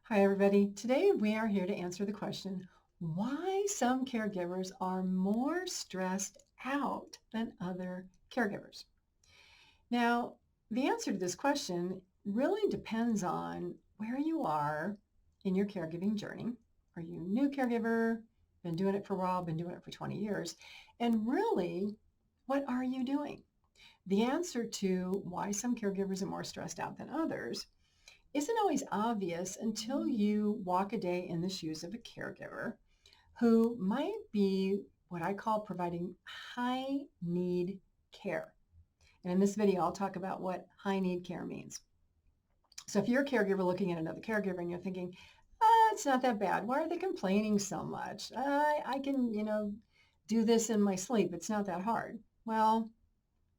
Hi, everybody. Today we are here to answer the question, why some caregivers are more stressed out than other caregivers. Now, the answer to this question really depends on where you are in your caregiving journey. Are you a new caregiver, been doing it for a while, been doing it for 20 years? And really, what are you doing? The answer to why some caregivers are more stressed out than others isn't always obvious until you walk a day in the shoes of a caregiver who might be what I call providing high need care. And in this video, I'll talk about what high need care means. So if you're a caregiver looking at another caregiver and you're thinking, it's not that bad. Why are they complaining so much? I can, do this in my sleep. It's not that hard. Well,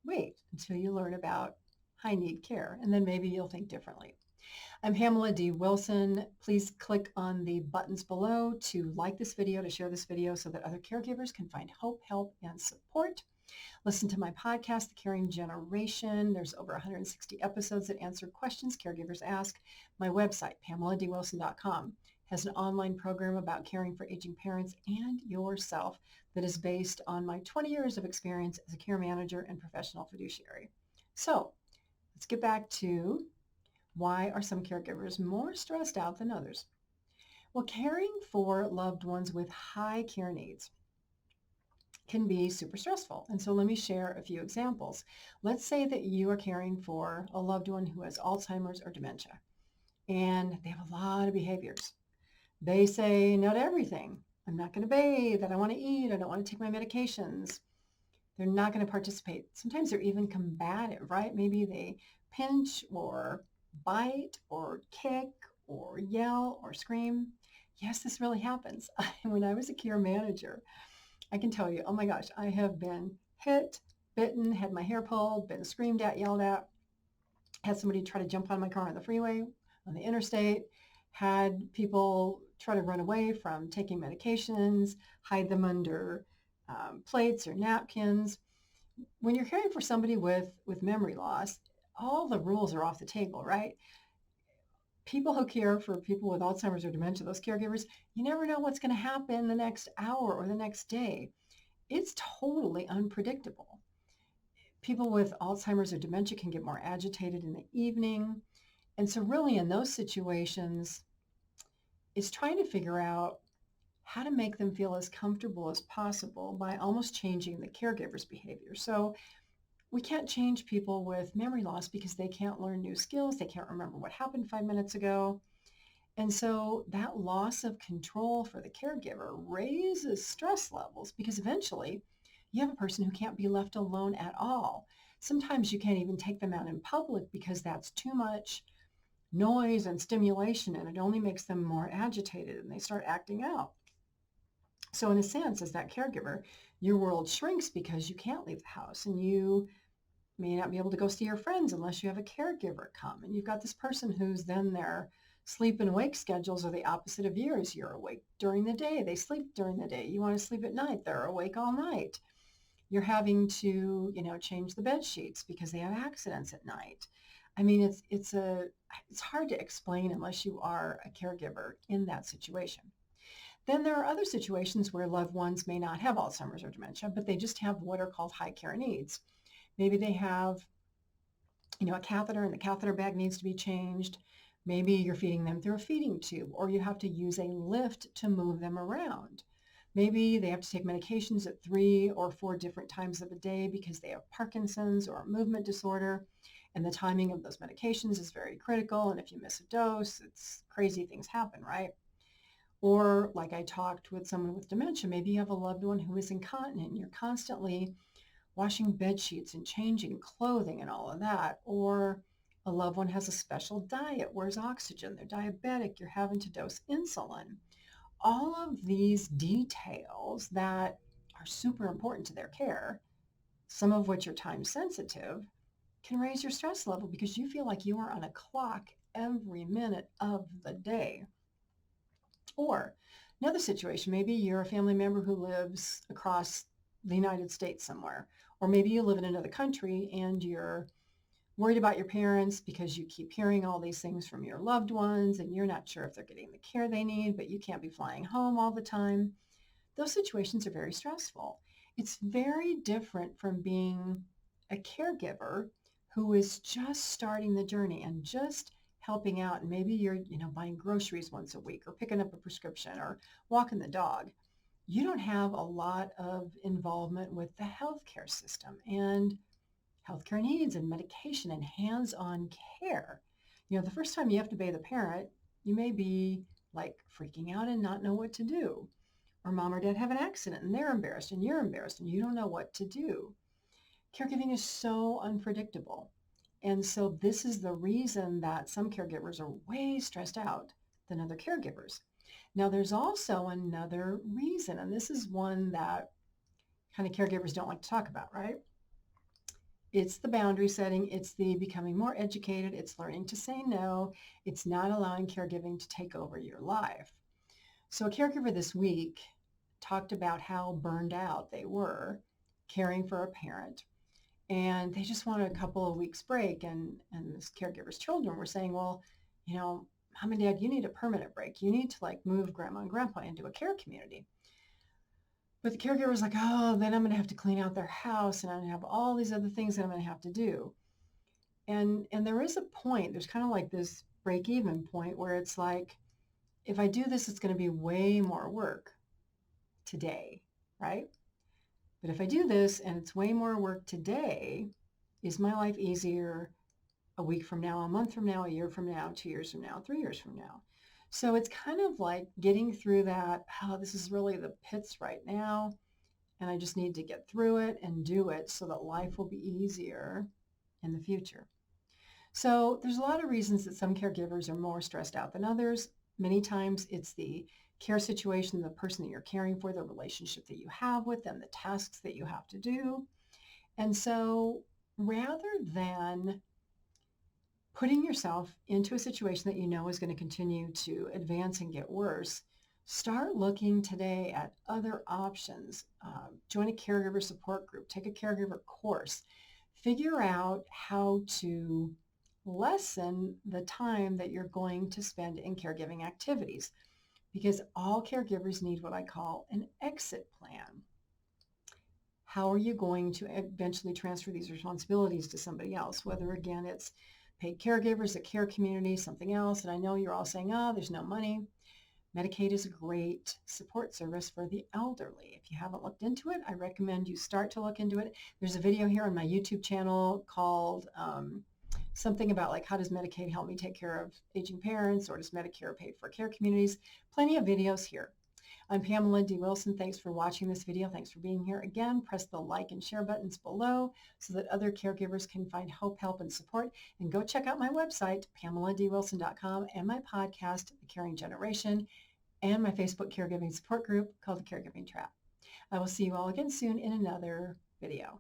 wait until you learn about high need care, and then maybe you'll think differently. I'm Pamela D Wilson. Please click on the buttons below to like this video, to share this video so that other caregivers can find hope, help, and support. Listen to my podcast, The Caring Generation. There's over 160 episodes that answer questions caregivers ask. My website, PamelaDWilson.com, has an online program about caring for aging parents and yourself that is based on my 20 years of experience as a care manager and professional fiduciary. So let's get back to why are some caregivers more stressed out than others? Well, caring for loved ones with high care needs can be super stressful. And so let me share a few examples. Let's say that you are caring for a loved one who has Alzheimer's or dementia, and they have a lot of behaviors. They say no to everything. I'm not going to bathe. I don't want to eat. I don't want to take my medications. They're not going to participate. Sometimes they're even combative, right? Maybe they pinch or bite or kick or yell or scream. Yes, this really happens. When I was a care manager, I can tell you, oh my gosh, I have been hit, bitten, had my hair pulled, been screamed at, yelled at, had somebody try to jump on my car on the freeway, on the interstate, had people try to run away from taking medications, hide them under plates or napkins. When you're caring for somebody with memory loss, all the rules are off the table, right? People who care for people with Alzheimer's or dementia, those caregivers, you never know what's going to happen the next hour or the next day. It's totally unpredictable. People with Alzheimer's or dementia can get more agitated in the evening. And so really in those situations, it's trying to figure out how to make them feel as comfortable as possible by almost changing the caregiver's behavior. So we can't change people with memory loss because they can't learn new skills. They can't remember what happened 5 minutes ago. And so that loss of control for the caregiver raises stress levels because eventually you have a person who can't be left alone at all. Sometimes you can't even take them out in public because that's too much noise and stimulation, and it only makes them more agitated and they start acting out. So in a sense, as that caregiver, your world shrinks because you can't leave the house and you may not be able to go see your friends unless you have a caregiver come. And you've got this person who's then their sleep and wake schedules are the opposite of yours. You're awake during the day. They sleep during the day. You want to sleep at night. They're awake all night. You're having to, change the bed sheets because they have accidents at night. I mean, it's hard to explain unless you are a caregiver in that situation. Then there are other situations where loved ones may not have Alzheimer's or dementia, but they just have what are called high care needs. Maybe they have, a catheter and the catheter bag needs to be changed. Maybe you're feeding them through a feeding tube, or you have to use a lift to move them around. Maybe they have to take medications at 3 or 4 different times of the day because they have Parkinson's or a movement disorder, and the timing of those medications is very critical. And if you miss a dose, it's crazy things happen, right? Or like I talked with someone with dementia, maybe you have a loved one who is incontinent. You're constantly washing bed sheets and changing clothing and all of that. Or a loved one has a special diet, where's oxygen? They're diabetic, you're having to dose insulin. All of these details that are super important to their care, some of which are time sensitive, can raise your stress level because you feel like you are on a clock every minute of the day. Or another situation, maybe you're a family member who lives across the United States somewhere, or maybe you live in another country and your worried about your parents because you keep hearing all these things from your loved ones and you're not sure if they're getting the care they need, but you can't be flying home all the time. Those situations are very stressful. It's very different from being a caregiver who is just starting the journey and just helping out. And maybe you're, buying groceries once a week or picking up a prescription or walking the dog. You don't have a lot of involvement with the healthcare system and healthcare needs and medication and hands-on care. The first time you have to bathe a parent, you may be like freaking out and not know what to do. Or mom or dad have an accident and they're embarrassed and you're embarrassed and you don't know what to do. Caregiving is so unpredictable. And so this is the reason that some caregivers are way stressed out than other caregivers. Now, there's also another reason, and this is one that kind of caregivers don't like to talk about, right? It's the boundary setting. It's the becoming more educated. It's learning to say no. It's not allowing caregiving to take over your life. So a caregiver this week talked about how burned out they were caring for a parent. And they just wanted a couple of weeks break. And this caregiver's children were saying, well, mom and dad, you need a permanent break. You need to move grandma and grandpa into a care community. But the caregiver was like, oh, then I'm going to have to clean out their house and I'm going to have all these other things that I'm going to have to do. And there is a point, there's kind of like this break even point where it's like, if I do this, it's going to be way more work today, right? But if I do this and it's way more work today, is my life easier a week from now, a month from now, a year from now, 2 years from now, 3 years from now? So it's kind of like getting through that, oh, this is really the pits right now, and I just need to get through it and do it so that life will be easier in the future. So there's a lot of reasons that some caregivers are more stressed out than others. Many times it's the care situation, the person that you're caring for, the relationship that you have with them, the tasks that you have to do. And so rather than putting yourself into a situation that you know is going to continue to advance and get worse, start looking today at other options. Join a caregiver support group, take a caregiver course, figure out how to lessen the time that you're going to spend in caregiving activities, because all caregivers need what I call an exit plan. How are you going to eventually transfer these responsibilities to somebody else, whether again it's paid caregivers, a care community, something else? And I know you're all saying, oh, there's no money. Medicaid is a great support service for the elderly. If you haven't looked into it, I recommend you start to look into it. There's a video here on my YouTube channel called something about how does Medicaid help me take care of aging parents, or does Medicare pay for care communities? Plenty of videos here. I'm Pamela D Wilson. Thanks for watching this video. Thanks for being here. Again, press the like and share buttons below so that other caregivers can find hope, help, and support. And go check out my website, PamelaDWilson.com, and my podcast, The Caring Generation, and my Facebook caregiving support group called The Caregiving Trap. I will see you all again soon in another video.